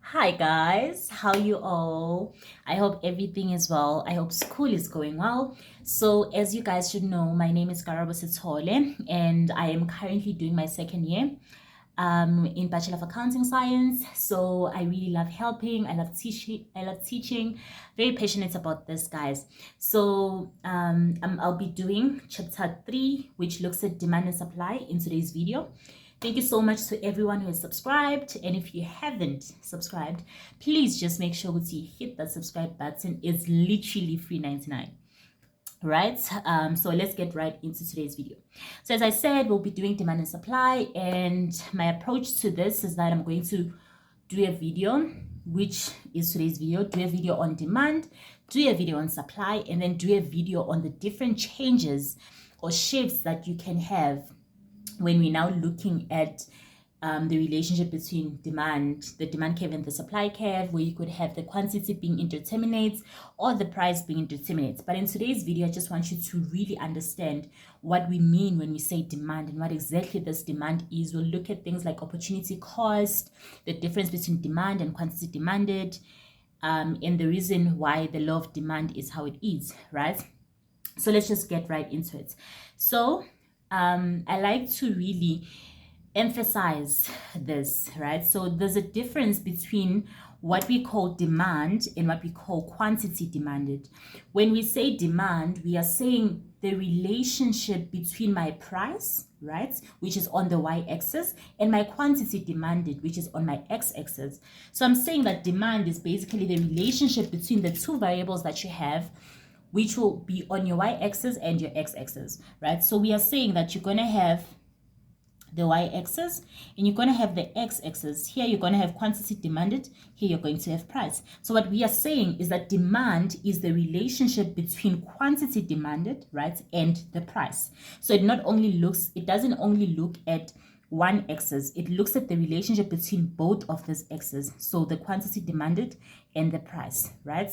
Hi guys, how you all? I hope everything is well. I hope school is going well. So as you guys should know, my name is Karabo Sithole and I am currently doing my second year in Bachelor of Accounting Science. So I really love helping. I love teaching. Very passionate about this, guys. So I'll be doing chapter 3, which looks at demand and supply in today's video. Thank you so much to everyone who has subscribed. And if you haven't subscribed, please just make sure to hit that subscribe button. It's literally free 99. Right, so let's get right into today's video. So as I said, we'll be doing demand and supply, and my approach to this is that I'm going to do a video, which is today's video, do a video on demand, do a video on supply, and then do a video on the different changes or shifts that you can have when we're now looking at the relationship between the demand curve and the supply curve, where you could have the quantity being indeterminate or the price being indeterminate. But in today's video, I just want you to really understand what we mean when we say demand and what exactly this demand is. We'll look at things like opportunity cost, the difference between demand and quantity demanded, and the reason why the law of demand is how it is, right? So let's just get right into it. So I like to really emphasize this, right? So there's a difference between what we call demand and what we call quantity demanded. When we say demand, we are saying the relationship between my price, right, which is on the y-axis, and my quantity demanded, which is on my x-axis. So I'm saying that demand is basically the relationship between the two variables that you have, which will be on your y-axis and your x-axis, right? So we are saying that you're going to have the y-axis and you're going to have the x-axis. Here you're going to have quantity demanded, here you're going to have price. So what we are saying is that demand is the relationship between quantity demanded, right, and the price. So it doesn't only look at one axis, it looks at the relationship between both of these axes, so the quantity demanded and the price, right?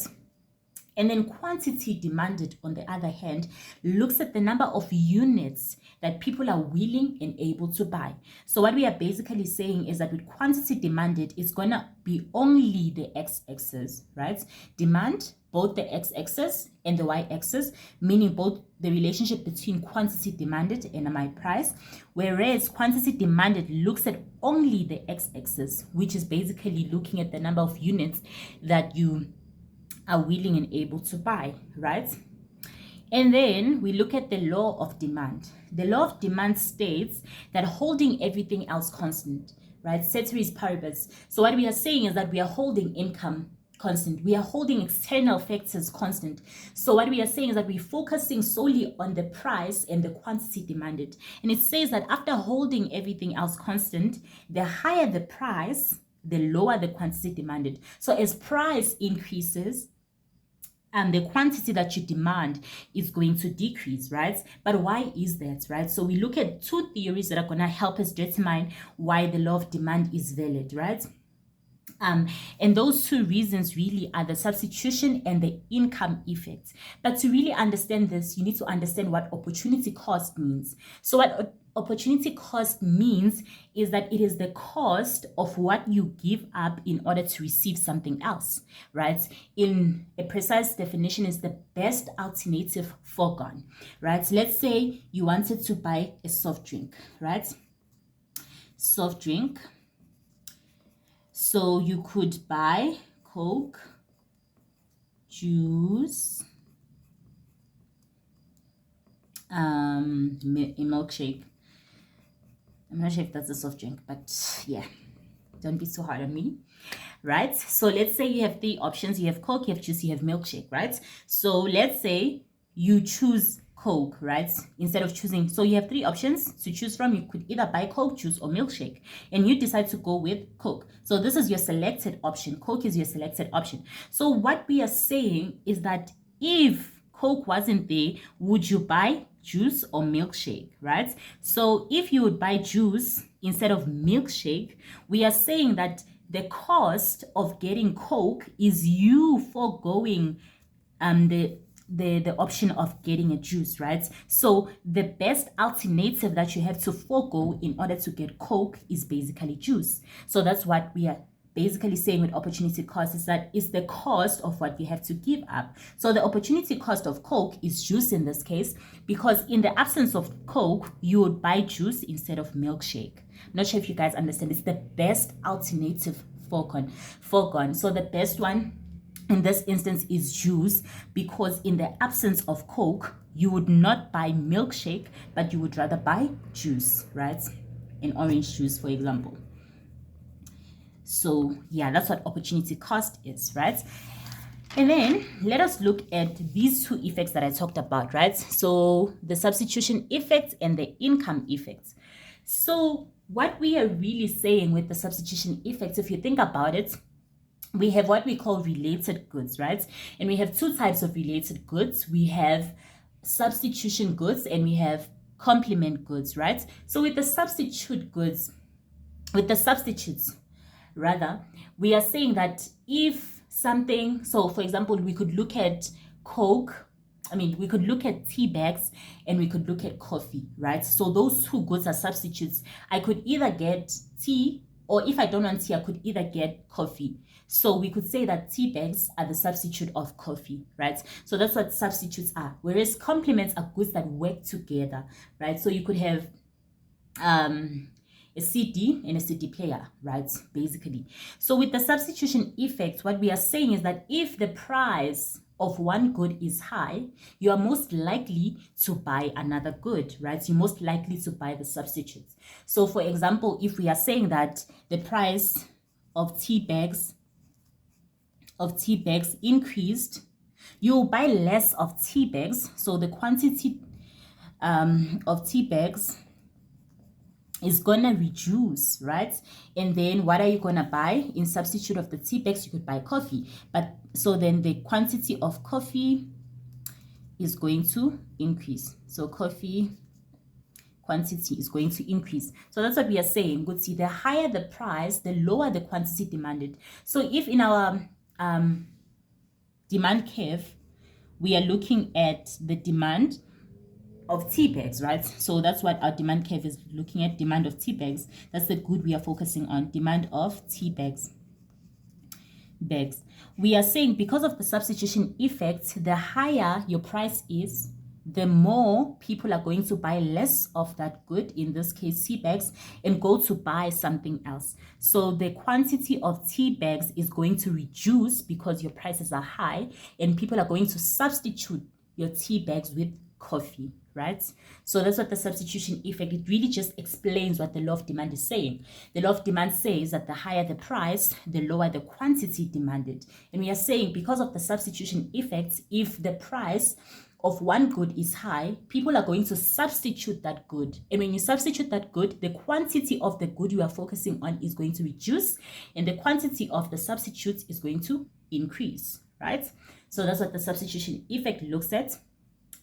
And then quantity demanded, on the other hand, looks at the number of units that people are willing and able to buy. So what we are basically saying is that with quantity demanded, it's going to be only the x-axis, right? Demand, both the x-axis and the y-axis, meaning both the relationship between quantity demanded and my price, whereas quantity demanded looks at only the x-axis, which is basically looking at the number of units that you are willing and able to buy, right? And then we look at the law of demand. The law of demand states that holding everything else constant, right? Ceteris paribus. So what we are saying is that we are holding income constant. We are holding external factors constant. So what we are saying is that we're focusing solely on the price and the quantity demanded. And it says that after holding everything else constant, the higher the price, the lower the quantity demanded. So as price increases, and the quantity that you demand is going to decrease, right? But why is that, right? So we look at two theories that are going to help us determine why the law of demand is valid, right? And those two reasons really are the substitution and the income effect. But to really understand this, you need to understand what opportunity cost means. So what opportunity cost means is that it is the cost of what you give up in order to receive something else, right? In a precise definition, is the best alternative foregone, right? Let's say you wanted to buy a soft drink, right? Soft drink. So you could buy Coke, juice, a milkshake. I'm not sure if that's a soft drink, but yeah, don't be too hard on me, right? So let's say you have three options. You have Coke, you have juice, you have milkshake, right? So let's say you choose Coke, right? Instead of choosing, so you have three options to choose from. You could either buy Coke, juice, or milkshake, and you decide to go with Coke. So this is your selected option. Coke is your selected option. So what we are saying is that if Coke wasn't there, would you buy juice or milkshake, right? So if you would buy juice instead of milkshake, we are saying that the cost of getting Coke is you foregoing the option of getting a juice, right? So the best alternative that you have to forego in order to get Coke is basically juice. So that's what we are basically saying with opportunity cost is that it's the cost of what we have to give up. So the opportunity cost of Coke is juice in this case, because in the absence of Coke, you would buy juice instead of milkshake. I'm not sure if you guys understand. It's the best alternative foregone. So the best one in this instance is juice, because in the absence of Coke, you would not buy milkshake, but you would rather buy juice, right? An orange juice, for example. So yeah, that's what opportunity cost is, right? And then let us look at these two effects that I talked about, right? So the substitution effect and the income effect. So what we are really saying with the substitution effect, if you think about it, we have what we call related goods, right? And we have two types of related goods. We have substitution goods and we have complement goods, right? So with the substitutes, rather, we are saying that if something, so for example, we could look at we could look at tea bags and we could look at coffee, right? So those two goods are substitutes. I could either get tea, or if I don't want tea, I could either get coffee. So we could say that tea bags are the substitute of coffee, right? So that's what substitutes are. Whereas complements are goods that work together, right? So you could have a CD and a CD player, right? Basically. So with the substitution effect, what we are saying is that if the price of one good is high, you are most likely to buy another good, right? You're most likely to buy the substitutes. So for example, if we are saying that the price of tea bags increased, you'll buy less of tea bags. So the quantity of tea bags is gonna reduce, right? And then what are you gonna buy in substitute of the tea bags? You could buy coffee, but so then the quantity of coffee is going to increase. So coffee quantity is going to increase. So that's what we are saying. Good, see, the higher the price, the lower the quantity demanded. So if in our demand curve, we are looking at the demand of tea bags, right? So that's what our demand curve is looking at, demand of tea bags. That's the good we are focusing on, demand of tea bags. We are saying because of the substitution effect, the higher your price is, the more people are going to buy less of that good, in this case tea bags, and go to buy something else. So the quantity of tea bags is going to reduce because your prices are high, and people are going to substitute your tea bags with coffee, right? So that's what the substitution effect, it really just explains what the law of demand is saying. The law of demand says that the higher the price, the lower the quantity demanded. And we are saying because of the substitution effect, if the price of one good is high, people are going to substitute that good. And when you substitute that good, the quantity of the good you are focusing on is going to reduce, and the quantity of the substitutes is going to increase, right? So that's what the substitution effect looks at.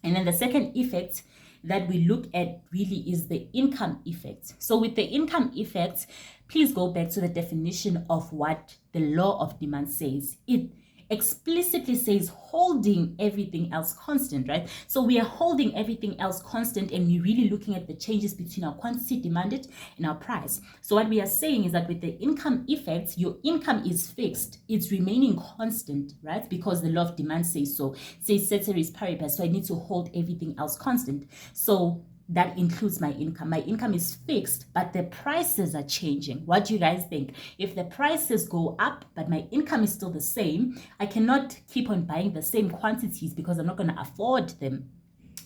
And then the second effect that we look at really is the income effect. So with the income effect, please go back to the definition of what the law of demand says. It explicitly says holding everything else constant, right? So we are holding everything else constant, and we're really looking at the changes between our quantity demanded and our price. So what we are saying is that with the income effect, your income is fixed, it's remaining constant, right? Because the law of demand says so. It says ceteris paribus, so I need to hold everything else constant. So that includes my income. My income is fixed, but the prices are changing. What do you guys think? If the prices go up, but my income is still the same, I cannot keep on buying the same quantities because I'm not going to afford them.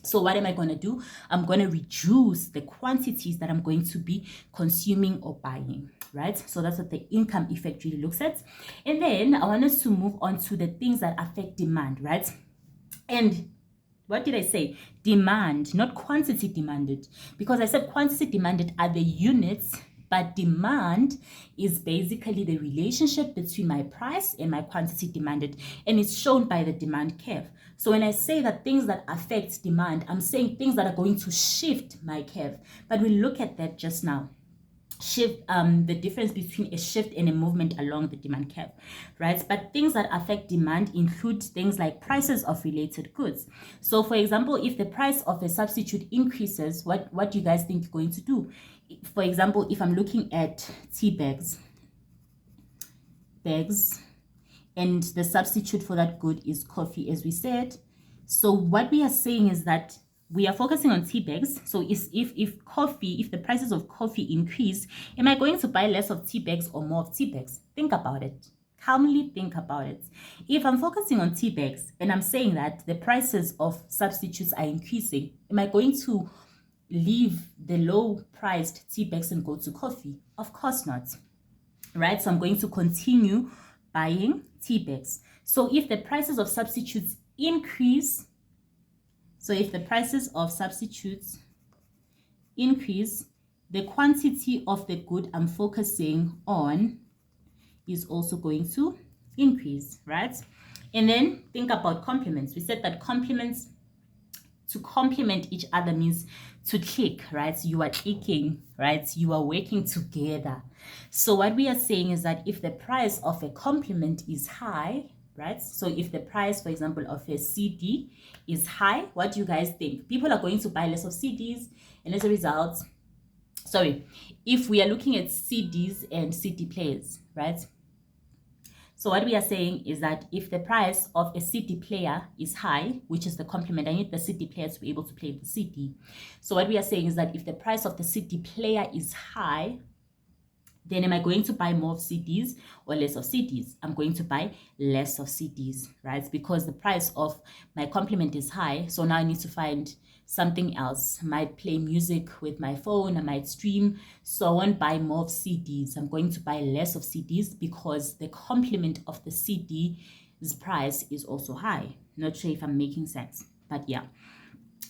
So what am I going to do? I'm going to reduce the quantities that I'm going to be consuming or buying, right? So that's what the income effect really looks at. And then I want us to move on to the things that affect demand, right? And what did I say? Demand, not quantity demanded. Because I said quantity demanded are the units, but demand is basically the relationship between my price and my quantity demanded. And it's shown by the demand curve. So when I say that things that affect demand, I'm saying things that are going to shift my curve. But we'll look at that just now. Shift, the difference between a shift and a movement along the demand curve, right? But things that affect demand include things like prices of related goods. So for example, if the price of a substitute increases, what do you guys think you're going to do? For example, if I'm looking at tea bags, bags, and the substitute for that good is coffee, as we said. So what we are saying is that we are focusing on tea bags. So if the prices of coffee increase, am I going to buy less of tea bags or more of tea bags? Think about it. Calmly think about it. If I'm focusing on tea bags and I'm saying that the prices of substitutes are increasing, am I going to leave the low priced tea bags and go to coffee? Of course not, right? So I'm going to continue buying tea bags. So if the prices of substitutes increase, the quantity of the good I'm focusing on is also going to increase, right? And then think about complements. We said that complements, to complement each other means to click, right? You are clicking, right? You are working together. So what we are saying is that if the price of a complement is high, right? So if the price, for example, of a CD is high, what do you guys think? People are going to buy less of CDs, and as a result, if we are looking at CDs and CD players, right? So what we are saying is that if the price of a CD player is high, which is the complement, I need the CD player to be able to play the CD. So what we are saying is that if the price of the CD player is high, then am I going to buy more of CDs or less of CDs? I'm going to buy less of CDs, right? Because the price of my complement is high. So now I need to find something else. I might play music with my phone, I might stream. So I won't buy more of CDs. I'm going to buy less of CDs because the complement of the CD's price is also high. Not sure if I'm making sense, but yeah.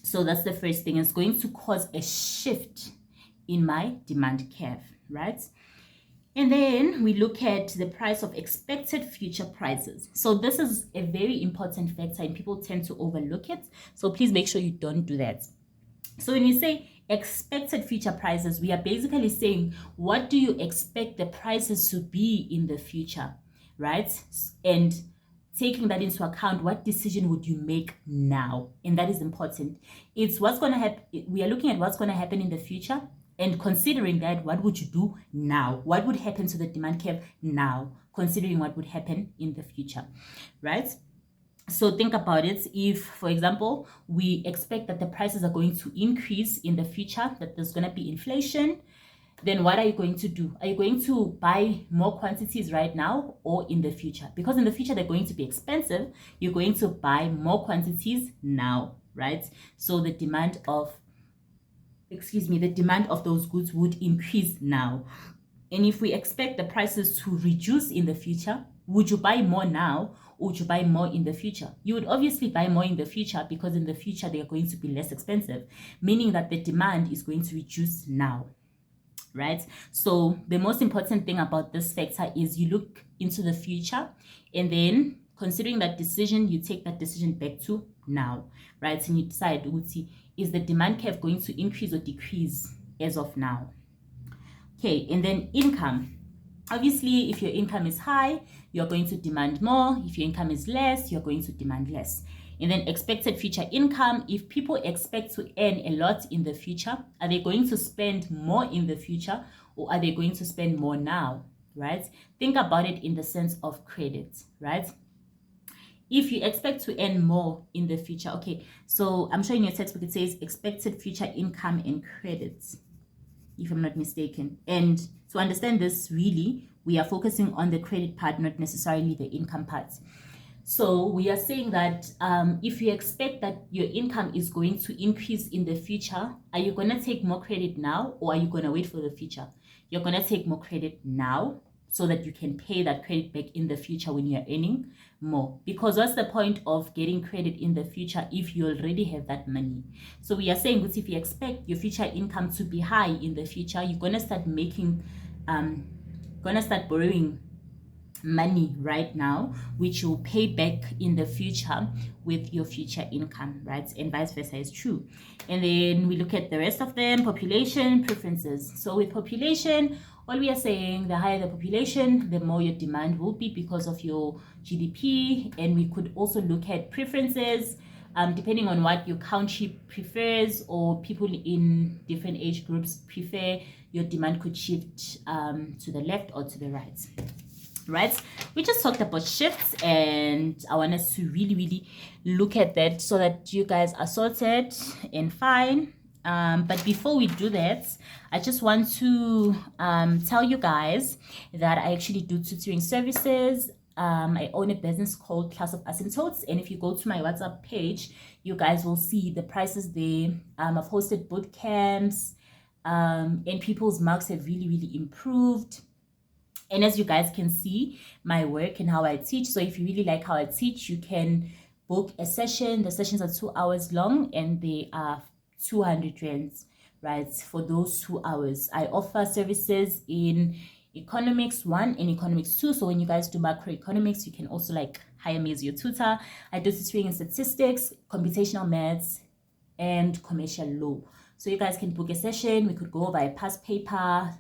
So that's the first thing. It's going to cause a shift in my demand curve, right? And then we look at the price of expected future prices. So this is a very important factor and people tend to overlook it. So please make sure you don't do that. So when we say expected future prices, we are basically saying, what do you expect the prices to be in the future, right? And taking that into account, what decision would you make now? And that is important. It's what's going to happen. We are looking at what's going to happen in the future. And considering that, what would you do now? What would happen to the demand curve now, considering what would happen in the future, right? So think about it. If, for example, we expect that the prices are going to increase in the future, that there's going to be inflation, then what are you going to do? Are you going to buy more quantities right now or in the future? Because in the future, they're going to be expensive. You're going to buy more quantities now, right? So the demand of those goods would increase now. And if we expect the prices to reduce in the future, would you buy more now or would you buy more in the future? You would obviously buy more in the future because in the future they are going to be less expensive, meaning that the demand is going to reduce now, right? So the most important thing about this factor is you look into the future and then considering that decision, you take that decision back to now, right? And you decide, is the demand curve going to increase or decrease as of now? Okay, and then income. Obviously, if your income is high, you're going to demand more. If your income is less, you're going to demand less. And then expected future income. If people expect to earn a lot in the future, are they going to spend more in the future or are they going to spend more now, right? Think about it in the sense of credit, right? If you expect to earn more in the future, okay, so I'm sure in your textbook it says expected future income and credits, if I'm not mistaken. And to understand this, really, we are focusing on the credit part, not necessarily the income part. So we are saying that if you expect that your income is going to increase in the future, are you going to take more credit now or are you going to wait for the future? You're going to take more credit now so that you can pay that credit back in the future when you're earning more. Because what's the point of getting credit in the future if you already have that money? So we are saying that if you expect your future income to be high in the future, you're going to start borrowing money right now, which you'll pay back in the future with your future income, right? And vice versa is true. And then we look at the rest of them, population, preferences. So with population, all we are saying, the higher the population, the more your demand will be because of your GDP. And we could also look at preferences, depending on what your country prefers or people in different age groups prefer, your demand could shift to the left or to the right. right? We just talked about shifts, and I want us to really look at that so that you guys are sorted and fine. But before we do that, I just want to tell you guys that I actually do tutoring services. I own a business called Class of Asymptotes, and if you go to my WhatsApp page, you guys will see the prices there. I've hosted boot camps, and people's marks have really improved. And as you guys can see, my work and how I teach. So if you really like how I teach, you can book a session. The sessions are 2 hours long, and they are 200 rands, right, for those 2 hours. I offer services in economics 1 and economics 2. So when you guys do macroeconomics, you can also like hire me as your tutor. I do tutoring in statistics, computational maths, and commercial law. So you guys can book a session. We could go over a past paper,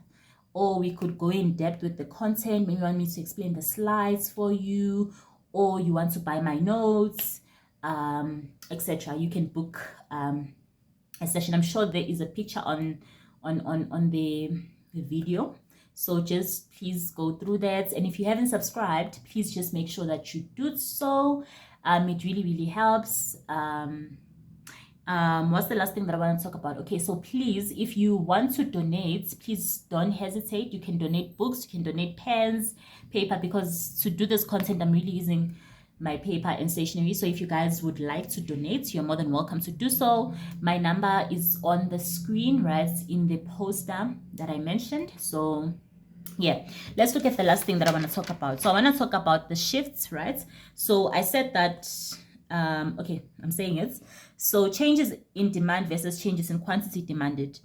or we could go in depth with the content. Maybe you want me to explain the slides for you, or you want to buy my notes, etc. You can book a session. I'm sure there is a picture on the video, so just please go through that. And if you haven't subscribed, please just make sure that you do so. It really helps. What's the last thing that I want to talk about? Okay, so please, if you want to donate, please don't hesitate. You can donate books, you can donate pens, paper, because to do this content, I'm really using my paper and stationery. So if you guys would like to donate, you're more than welcome to do so. My number is on the screen, right, in the poster that I mentioned. So yeah, let's look at the last thing that I want to talk about. So I want to talk about the shifts, right? So I said that okay, I'm saying it. So changes in demand versus changes in quantity demanded,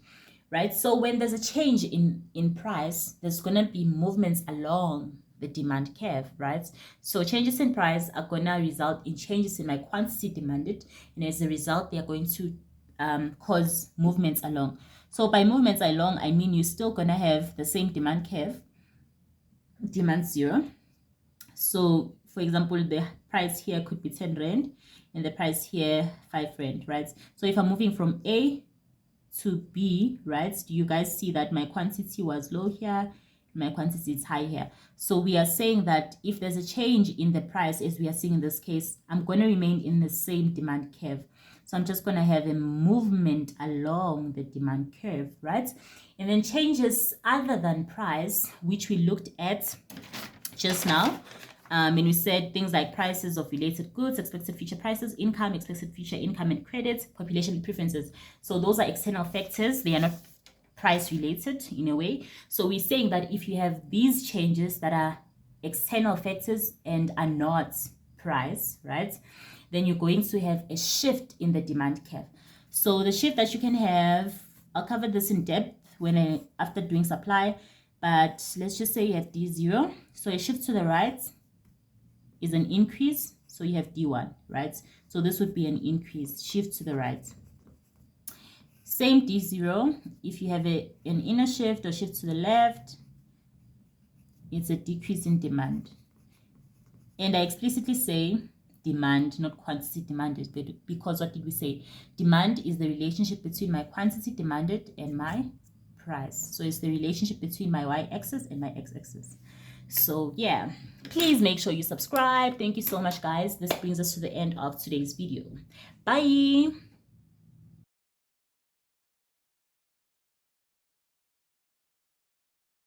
right? So when there's a change in price, there's gonna be movements along the demand curve, right? So changes in price are gonna result in changes in my quantity demanded, and as a result, they are going to cause movements along. So by movements along, I mean you're still gonna have the same demand curve, demand 0. So for example, the price here could be 10 rand and the price here 5 rand, right? So if I'm moving from A to B, right, do you guys see that my quantity was low here, my quantity is high here? So we are saying that if there's a change in the price, as we are seeing in this case, I'm going to remain in the same demand curve. So I'm just going to have a movement along the demand curve, right? And then changes other than price, which we looked at just now. And we said things like prices of related goods, expected future prices, income, expected future income and credit, population preferences. So those are external factors. They are not price related in a way. So we're saying that if you have these changes that are external factors and are not price, right, then you're going to have a shift in the demand curve. So the shift that you can have, I'll cover this in depth when after doing supply, but let's just say you have D0. So a shift to the right is an increase, so you have D1, right? So this would be an increase, shift to the right. Same D0, if you have an inner shift or shift to the left, it's a decrease in demand. And I explicitly say demand, not quantity demanded, because what did we say? Demand is the relationship between my quantity demanded and my price. So it's the relationship between my y-axis and my x-axis. So yeah, please make sure you subscribe. Thank you so much, guys. This brings us to the end of today's video. Bye.